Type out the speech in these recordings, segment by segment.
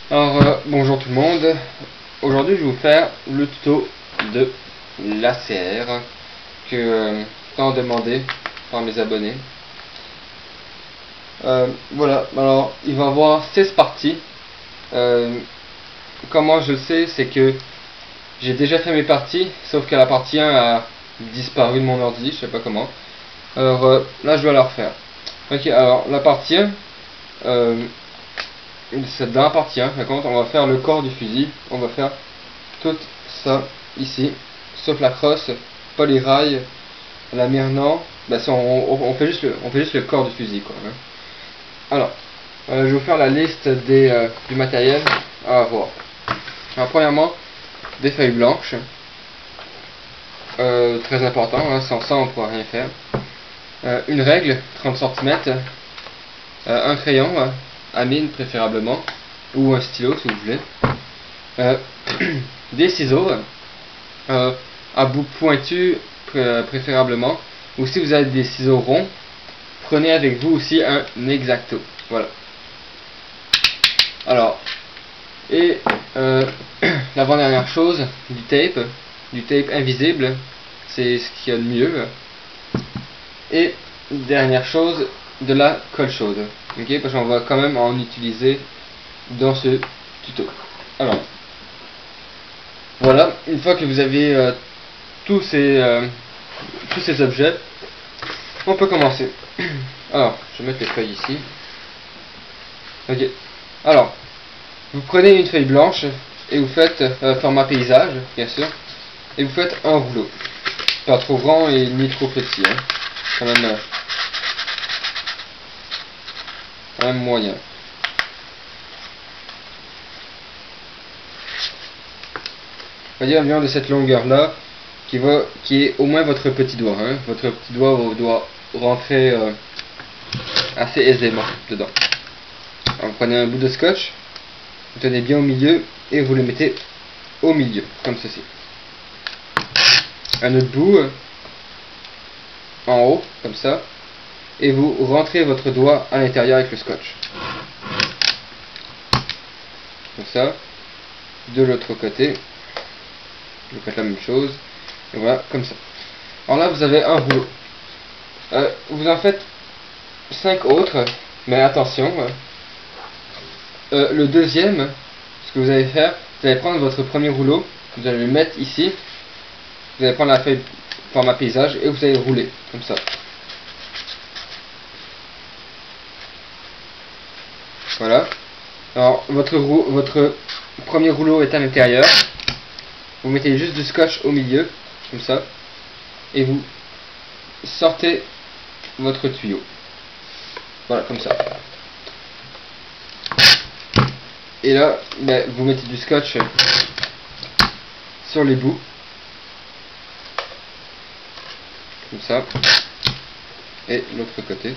Bonjour tout le monde. Aujourd'hui je vais vous faire le tuto de l'ACR que tant demandé par mes abonnés. Voilà, alors il va y avoir 16 parties. Comment je le sais, c'est que j'ai déjà fait mes parties, sauf que la partie 1 a disparu de mon ordi, je sais pas comment. Là je dois la refaire. Ok, alors la partie 1, c'est dans la partie 1, on va faire le corps du fusil, on va faire tout ça ici, sauf la crosse, pas les rails, la mire non, bah ça, on fait juste le corps du fusil quoi. Hein. Alors, je vais vous faire la liste du matériel à avoir. Alors, premièrement, des feuilles blanches, très important, hein, sans ça on ne pourra rien faire. Une règle, 30 cm, un crayon, à mine préférablement, ou un stylo si vous voulez, des ciseaux, à bout pointu préférablement, ou si vous avez des ciseaux ronds, prenez avec vous aussi un X-Acto. Voilà. Alors, et l'avant-dernière chose, du tape invisible, c'est ce qu'il y a de mieux. Et dernière chose, de la colle chaude. Ok, parce qu'on va quand même en utiliser dans ce tuto. Alors, voilà, une fois que vous avez tous ces objets, on peut commencer. Alors, je vais mettre les feuilles ici. Ok. Alors, vous prenez une feuille blanche et vous faites format paysage, bien sûr, et vous faites un rouleau. Pas trop grand et ni trop petit, hein. Quand même moyen. On va dire environ de cette longueur là, qui est au moins votre petit doigt. Hein. Votre petit doigt doit rentrer assez aisément dedans. Alors, vous prenez un bout de scotch, vous tenez bien au milieu et vous le mettez au milieu, comme ceci. Un autre bout en haut, comme ça, et vous rentrez votre doigt à l'intérieur avec le scotch. Comme ça. De l'autre côté, vous faites la même chose. Et voilà, comme ça. Alors là, vous avez un rouleau. Vous en faites 5 autres, mais attention. Le deuxième, ce que vous allez faire, vous allez prendre votre premier rouleau, vous allez le mettre ici. Vous allez prendre la feuille format paysage et vous allez rouler, comme ça. Voilà. Alors, votre premier rouleau est à l'intérieur. Vous mettez juste du scotch au milieu, comme ça. Et vous sortez votre tuyau. Voilà, comme ça. Et là, vous mettez du scotch sur les bouts. Comme ça. Et l'autre côté.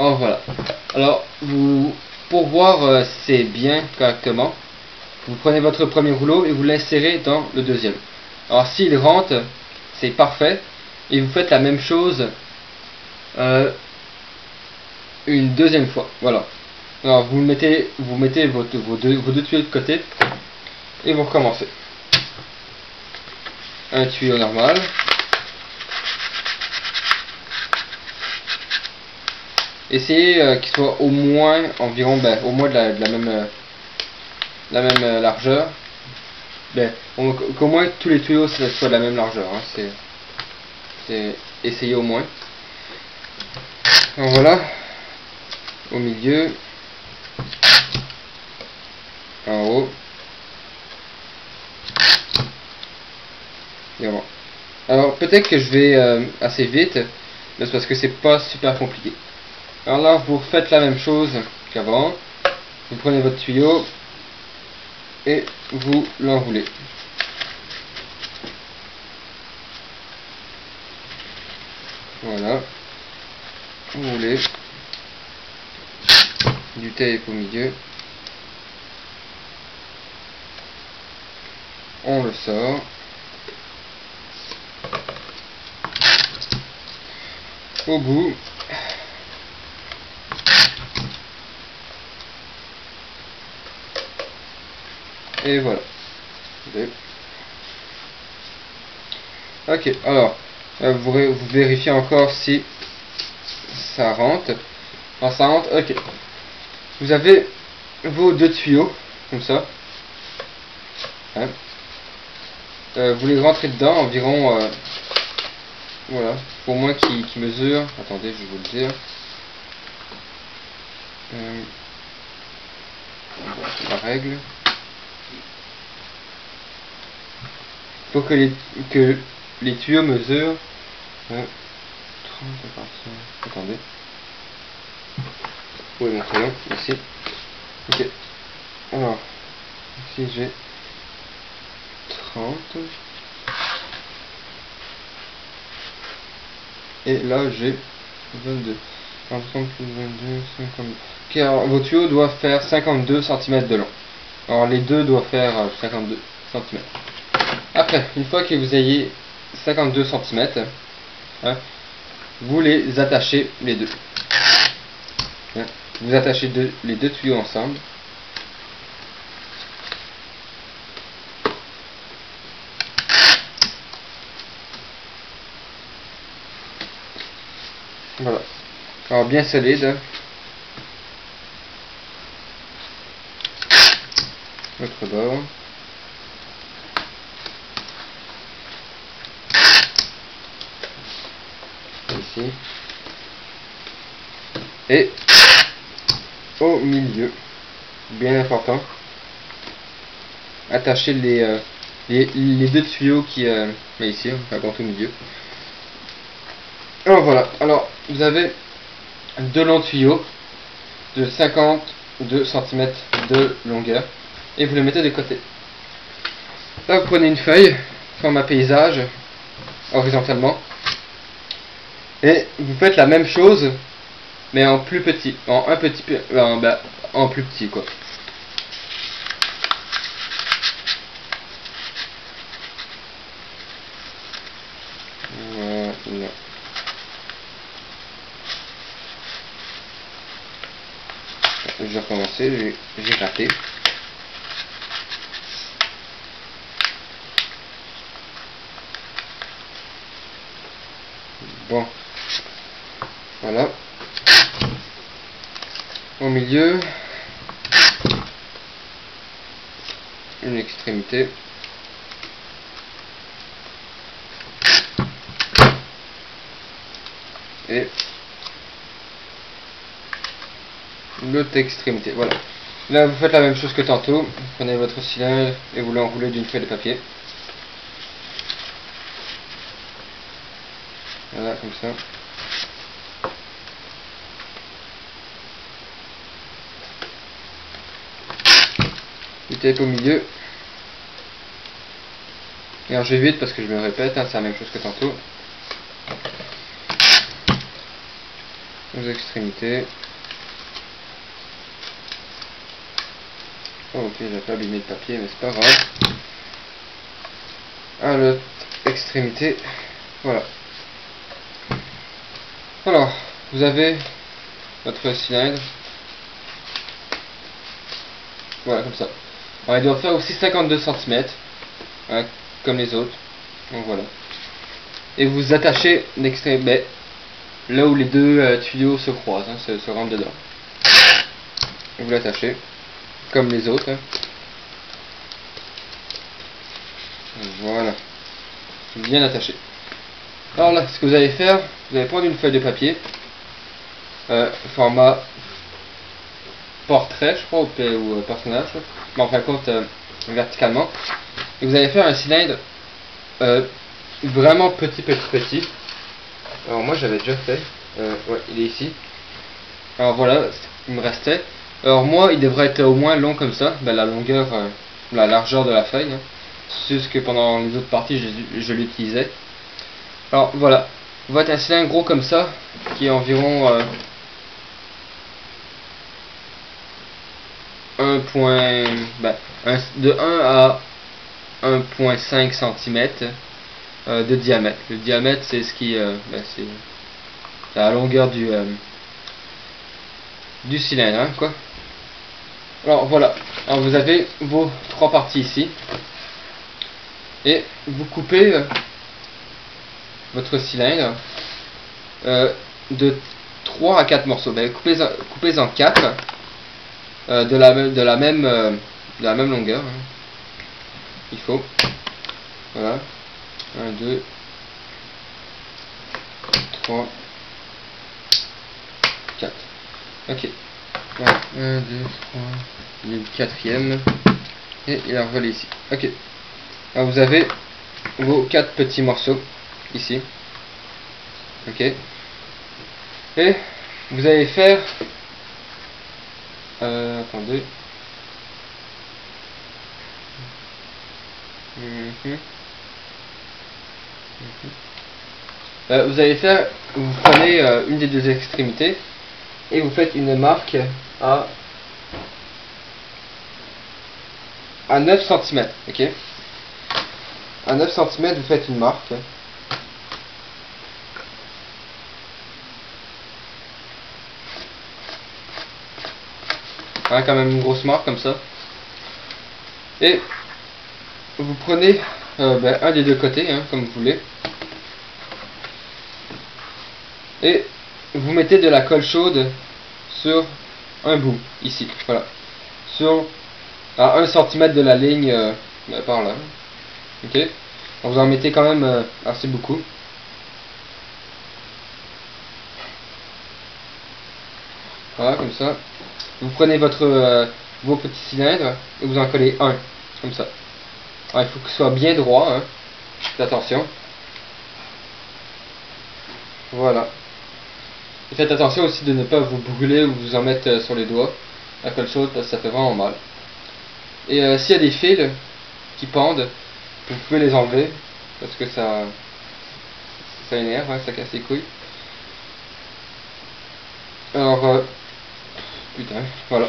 Oh, voilà. Alors, pour voir si c'est bien correctement, vous prenez votre premier rouleau et vous l'insérez dans le deuxième. Alors, s'il rentre, c'est parfait. Et vous faites la même chose une deuxième fois. Voilà. Alors, vous mettez vos deux tuyaux de côté et vous recommencez. Un tuyau normal. Essayez qu'il soit au moins environ au moins de la même largeur. Qu'au moins tous les tuyaux soient de la même largeur. Hein. C'est essayez au moins. Donc voilà. Au milieu. En haut. Et voilà. Alors peut-être que je vais assez vite, mais c'est parce que c'est pas super compliqué. Alors là, vous refaites la même chose qu'avant. Vous prenez votre tuyau et vous l'enroulez. Voilà. Vous roulez. Du tape au milieu. On le sort. Au bout. Et voilà. Ok, alors vous vérifiez encore si ça rentre. Alors ça rentre, ok. Vous avez vos deux tuyaux, comme ça. Hein. Vous les rentrez dedans environ, voilà, pour moins qu'ils mesurent. Attendez, je vais vous le dire. La règle. Il faut que les tuyaux mesurent 30 à partir. Attendez. Où est mon crayon? Ici. Ok. Alors, ici j'ai 30. Et là j'ai 22. 30 plus 22, 52. Ok, alors vos tuyaux doivent faire 52 cm de long. Alors les deux doivent faire 52 cm. Après, une fois que vous ayez 52 cm, hein, vous les attachez les deux. Hein, vous attachez les deux tuyaux ensemble. Voilà. Alors bien solide. L'autre bord. Ici. Et au milieu, bien important, attachez les deux tuyaux qui mais ici, enfin au milieu. Alors voilà, alors vous avez deux longs tuyaux de 52 cm de longueur et vous les mettez de côté. Là vous prenez une feuille, format paysage, horizontalement, et vous faites la même chose mais en plus petit, en un petit peu, en plus petit quoi. Voilà. Je vais recommencer, j'ai raté. Bon, voilà. Au milieu, une extrémité. Et l'autre extrémité. Voilà. Là, vous faites la même chose que tantôt. Vous prenez votre cylindre et vous l'enroulez d'une feuille de papier. Voilà, comme ça. Du tape au milieu. Et alors, je vais vite parce que je me répète, hein, c'est la même chose que tantôt. Aux extrémités. Oh, ok, j'ai pas abîmé le papier, mais c'est pas grave. À l'autre extrémité. Voilà. Alors, vous avez votre cylindre. Voilà, comme ça. Alors, il doit faire aussi 52 cm, hein, comme les autres. Donc voilà. Et vous attachez l'extrémité là où les deux tuyaux se croisent, hein, se rentrent dedans. Et vous l'attachez, comme les autres. Hein. Voilà. Bien attaché. Alors là, ce que vous allez faire, vous allez prendre une feuille de papier, format portrait, je crois, ou personnage, mais en fin de compte, verticalement. Et vous allez faire un cylindre vraiment petit. Alors moi j'avais déjà fait, ouais, il est ici. Alors voilà, il me restait. Alors moi, il devrait être au moins long comme ça, la longueur, la largeur de la feuille. Hein. C'est juste que pendant les autres parties, je l'utilisais. Alors voilà, on va être un cylindre gros comme ça, qui est environ de 1 à 1,5 cm de diamètre. Le diamètre, c'est ce qui, c'est la longueur du cylindre, hein, quoi. Alors voilà, alors vous avez vos 3 parties ici, et vous coupez votre cylindre de 3 à 4 morceaux. Ben, coupez en 4 de la même longueur. Hein. Il faut. Voilà. 1, 2, 3, 4. Ok. Voilà. 1, 2, 3. Il y a le quatrième. Et il est envolé ici. Ok. Alors vous avez vos 4 petits morceaux ici. Ok. Et vous allez faire. Attendez. Vous allez faire. Vous prenez une des 2 extrémités et vous faites une marque à 9 cm. Ok. À 9 cm, vous faites une marque. Hein, quand même une grosse marque comme ça. Et vous prenez un des 2 côtés, hein, comme vous voulez. Et vous mettez de la colle chaude sur un bout, ici. Voilà. À 1 cm de la ligne par là. Ok. Donc vous en mettez quand même assez beaucoup. Voilà, comme ça. Vous prenez vos petits cylindres et vous en collez un, comme ça. Alors, il faut que ce soit bien droit, hein. Faites attention. Voilà. Et faites attention aussi de ne pas vous brûler ou vous en mettre sur les doigts. La colle chaude, parce que ça fait vraiment mal. Et s'il y a des fils qui pendent, vous pouvez les enlever, parce que ça énerve, hein, ça casse les couilles. Alors, putain, voilà.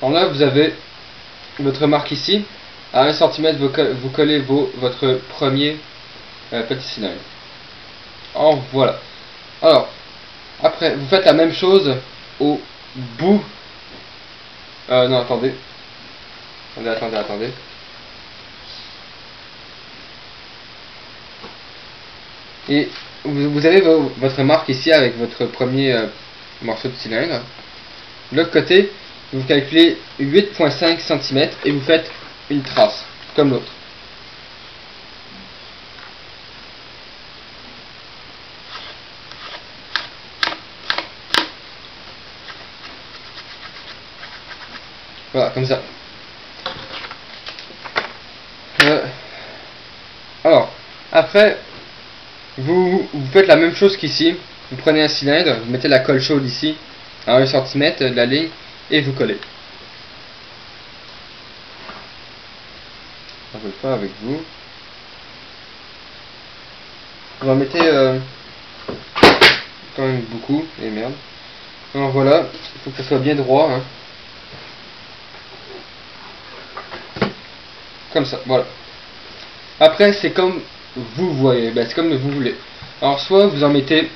Alors là, vous avez votre marque ici. À 1 cm, vous collez votre premier petit cylindre. Alors, voilà. Alors, après, vous faites la même chose au bout. Non, attendez. Attendez. Et vous avez votre marque ici avec votre premier morceau de cylindre. De l'autre côté, vous calculez 8,5 cm et vous faites une trace, comme l'autre. Voilà, comme ça. Alors, après, vous faites la même chose qu'ici. Vous prenez un cylindre, vous mettez la colle chaude ici, à 1 cm de la ligne, et vous collez. Je ne veux pas avec vous. Vous en mettez quand même beaucoup, et merde. Alors voilà, il faut que ça soit bien droit. Hein. Comme ça, voilà. Après, c'est comme vous voyez, c'est comme vous voulez. Alors, soit vous en mettez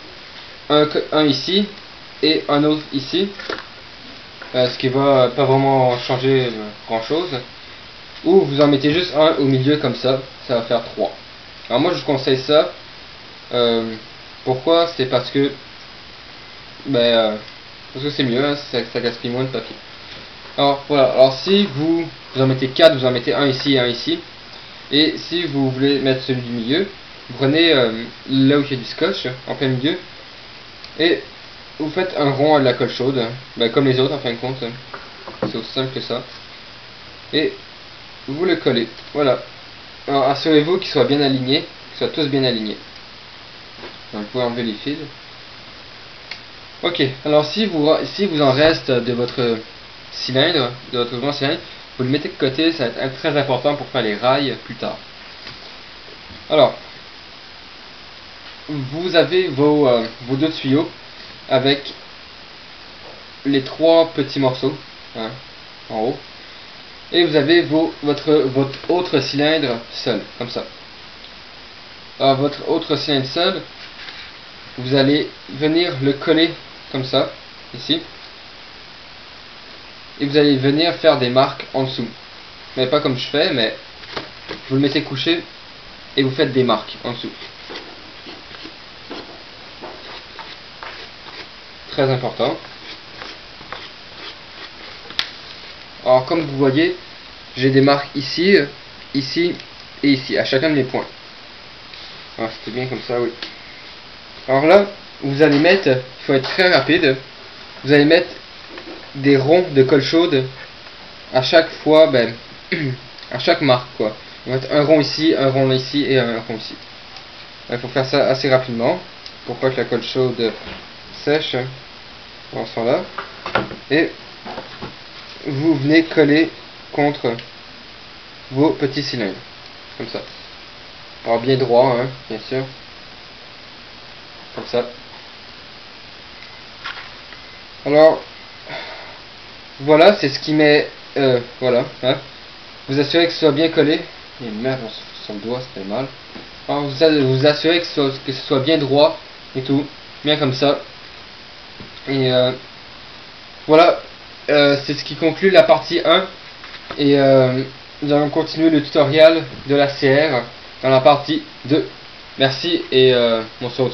un ici et un autre ici, ce qui va pas vraiment changer grand chose. Ou vous en mettez juste un au milieu comme ça va faire 3. Alors, moi je vous conseille ça. Pourquoi? C'est parce que c'est mieux, hein, ça gaspille moins de papier. Alors voilà, alors si vous en mettez 4, vous en mettez un ici et un ici. Et si vous voulez mettre celui du milieu, vous prenez là où il y a du scotch en plein milieu et vous faites un rond à de la colle chaude, comme les autres en fin de compte. C'est aussi simple que ça. Et vous le collez. Voilà. Alors assurez-vous qu'ils soient bien alignés, qu'ils soient tous bien alignés. Donc, vous pouvez enlever les fils. Ok, alors si vous en reste de votre cylindre, de votre grand cylindre, vous le mettez de côté, ça va être très important pour faire les rails plus tard. Alors, vous avez vos 2 tuyaux avec les 3 petits morceaux, hein, en haut, et vous avez votre autre cylindre seul, comme ça. Alors votre autre cylindre seul, vous allez venir le coller comme ça, ici. et vous allez venir faire des marques en dessous. Mais pas comme je fais, mais vous le mettez couché et vous faites des marques en dessous. Très important. Alors comme vous voyez, j'ai des marques ici, ici et ici, à chacun de mes points. Alors c'était bien comme ça, oui. Alors là, vous allez mettre, il faut être très rapide, vous allez mettre des ronds de colle chaude à chaque fois, à chaque marque quoi. On va mettre un rond ici, un rond ici et un rond ici. Il faut faire ça assez rapidement, pour pas que la colle chaude sèche en ce là. Et vous venez coller contre vos petits cylindres, comme ça. Alors bien droit, hein, bien sûr. Comme ça. Alors, voilà, c'est ce qui met... voilà, hein. Vous assurez que ce soit bien collé. Il y a une merde sur le doigt, ça fait mal. Alors, vous assurez que ce soit bien droit et tout. Bien comme ça. Et voilà, c'est ce qui conclut la partie 1. Et nous allons continuer le tutoriel de la CR dans la partie 2. Merci et on se retrouve.